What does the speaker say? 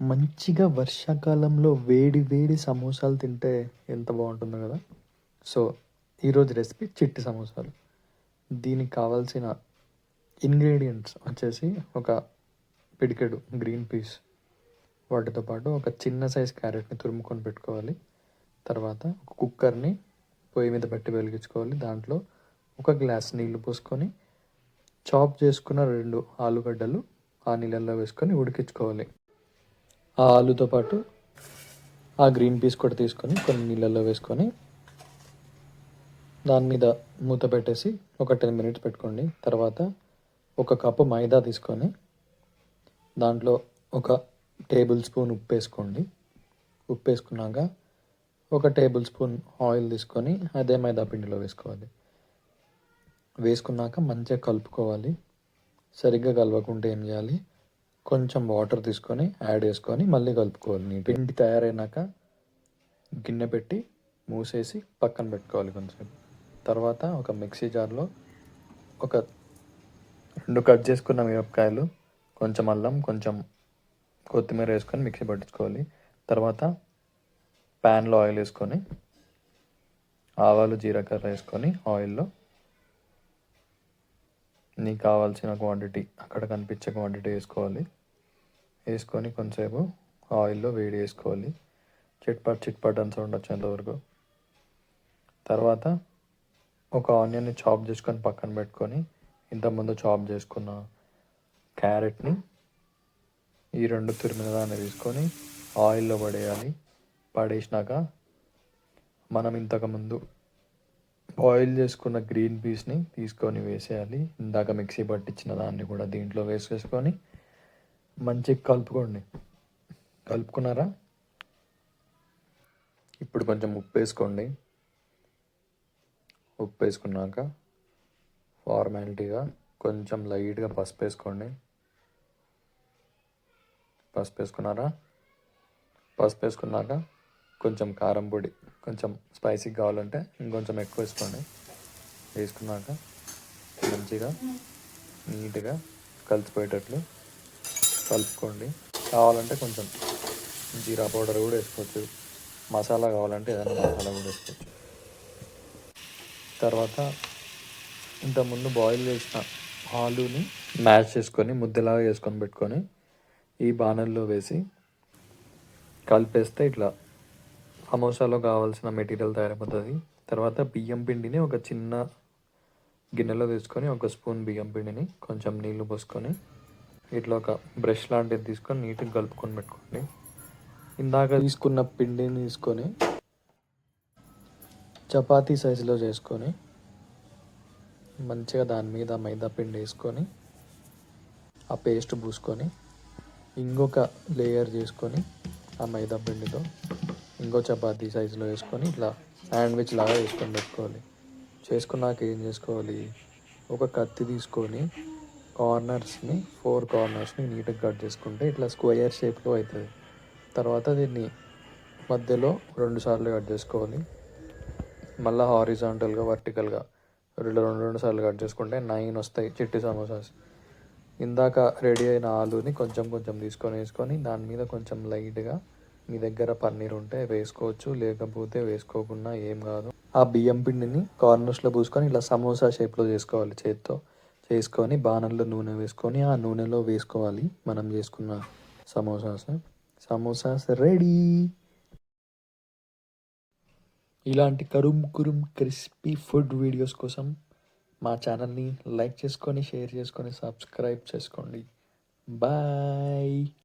మంచిగా వర్షాకాలంలో వేడి వేడి సమోసాలు తింటే ఎంత బాగుంటుందో కదా. సో ఈరోజు రెసిపీ చిట్టి సమోసాలు. దీనికి కావాల్సిన ఇంగ్రీడియంట్స్ వచ్చేసి ఒక పిడికెడు గ్రీన్ పీస్, వాటితో పాటు ఒక చిన్న సైజ్ క్యారెట్ని తురుముకొని పెట్టుకోవాలి. తర్వాత ఒక కుక్కర్ని పొయ్యి మీద పెట్టి వెలిగించుకోవాలి. దాంట్లో ఒక గ్లాస్ నీళ్లు పోసుకొని చాప్ చేసుకున్న 2 ఆలుగడ్డలు ఆ నీళ్ళల్లో వేసుకొని ఉడికించుకోవాలి. ఆ ఆలుతో పాటు ఆ గ్రీన్ పీస్ కూడా తీసుకొని కొన్ని నీళ్ళల్లో వేసుకొని దాని మీద మూత పెట్టేసి ఒక 10 మినిట్స్ పెట్టుకోండి. తర్వాత ఒక కప్పు మైదా తీసుకొని దాంట్లో ఒక టేబుల్ స్పూన్ ఉప్పు వేసుకోండి. ఉప్పు వేసుకున్నాక ఒక టేబుల్ స్పూన్ ఆయిల్ తీసుకొని అదే మైదా పిండిలో వేసుకోవాలి. వేసుకున్నాక మంచిగా కలుపుకోవాలి. సరిగ్గా కలవకుంటే ఏం చేయాలి, కొంచెం వాటర్ తీసుకొని యాడ్ చేసుకొని మళ్ళీ కలుపుకోవాలి. పిండి తయారైనాక గిన్నె పెట్టి మూసేసి పక్కన పెట్టుకోవాలి కొంచెం. తర్వాత ఒక మిక్సీ జార్లో ఒక 2 కట్ చేసుకున్న మిరపకాయలు, కొంచెం అల్లం, కొంచెం కొత్తిమీర వేసుకొని మిక్సీ పట్టించుకోవాలి. తర్వాత ప్యాన్లో ఆయిల్ వేసుకొని ఆవాలు జీలకర్ర వేసుకొని ఆయిల్లో నీకు కావాల్సిన క్వాంటిటీ, అక్కడ కనిపించే క్వాంటిటీ వేసుకోవాలి. వేసుకొని కొంచెంసేపు ఆయిల్లో వేడి వేసుకోవాలి. చిట్పట్ అని సౌండ్ వచ్చేంతవరకు. తర్వాత ఒక ఆనియన్ని చాప్ చేసుకొని పక్కన పెట్టుకొని ఇంతకుముందు చాప్ చేసుకున్న క్యారెట్ని ఈ 2 తురిమిన దాన్ని తీసుకొని ఆయిల్లో పడేయాలి. పడేసినాక మనం ఇంతకుముందు బాయిల్ చేసుకున్న గ్రీన్ పీస్ని తీసుకొని వేసేయాలి. ఇందాక మిక్సీ పట్టించిన దాన్ని కూడా దీంట్లో వేసేసుకొని మంచిగా కలుపుకోండి. కలుపుకున్నారా? ఇప్పుడు కొంచెం ఉప్పు వేసుకోండి. ఉప్పు వేసుకున్నాక ఫార్మాలిటీగా కొంచెం లైట్గా పసుపు వేసుకోండి. పసుపు వేసుకున్నారా? పసుపు వేసుకున్నాక కొంచెం కారం పొడి, కొంచెం స్పైసీగా కావాలంటే ఇంకొంచెం ఎక్కువ వేసుకోండి. వేసుకున్నాక మంచిగా నీట్గా కలిసిపోయేటట్లు కలుపుకోండి. కావాలంటే కొంచెం జీరా పౌడర్ కూడా వేసుకోవచ్చు. మసాలా కావాలంటే ఏదైనా మసాలా కూడా వేసుకోవచ్చు. తర్వాత ఇంతకుముందు బాయిల్ చేసిన ఆలుని మ్యాష్ చేసుకొని ముద్దలాగా వేసుకొని పెట్టుకొని ఈ బాణల్లో వేసి కలిపేస్తే ఇట్లా సమోసాలో కావాల్సిన మెటీరియల్ తయారైపోతుంది. తర్వాత బియ్యం పిండిని ఒక చిన్న గిన్నెలో తీసుకొని ఒక స్పూన్ బియ్యం పిండిని కొంచెం నీళ్లు పోసుకొని ఇట్లా ఒక బ్రష్ లాంటిది తీసుకొని నీట్గా కలుపుకొని పెట్టుకోండి. ఇందాక తీసుకున్న పిండిని తీసుకొని చపాతీ సైజులో చేసుకొని మంచిగా దాని మీద మైదా పిండి వేసుకొని ఆ పేస్ట్ పూసుకొని ఇంకొక లేయర్ చేసుకొని ఆ మైదా పిండితో ఇంకో చపాతీ సైజులో వేసుకొని ఇట్లా శాండ్విచ్ లాగా వేసుకొని పెట్టుకోవాలి. చేసుకున్నాక ఏం చేసుకోవాలి, ఒక కత్తి తీసుకొని కార్నర్స్ని 4 కార్నర్స్ని నీట్గా కట్ చేసుకుంటే ఇట్లా స్క్వేర్ షేప్లో అవుతుంది. తర్వాత దీన్ని మధ్యలో 2 సార్లు కట్ చేసుకోవాలి. మళ్ళీ హారిజాంటల్గా వర్టికల్గా రెండు సార్లు కట్ చేసుకుంటే 9 వస్తాయి చిట్టి సమోసాస్. ఇందాక రెడీ అయిన ఆలుని కొంచెం కొంచెం వేసుకొని దాని మీద కొంచెం లైట్గా మీ దగ్గర పన్నీర్ ఉంటే వేసుకోవచ్చు, లేకపోతే వేసుకోకుండా ఏం కాదు. ఆ బియ్యం పిండిని కార్నర్స్లో పూసుకొని ఇలా సమోసా షేప్లో చేసుకోవాలి. చేత్తో చేసుకొని బాణంలో నూనె వేసుకొని ఆ నూనెలో వేసుకోవాలి మనం చేసుకున్న సమోసాస్ రెడీ. ఇలాంటి కురుం క్రిస్పీ ఫుడ్ వీడియోస్ కోసం మా ఛానల్ని లైక్ చేసుకొని, షేర్ చేసుకొని, సబ్స్క్రైబ్ చేసుకోండి. బాయ్.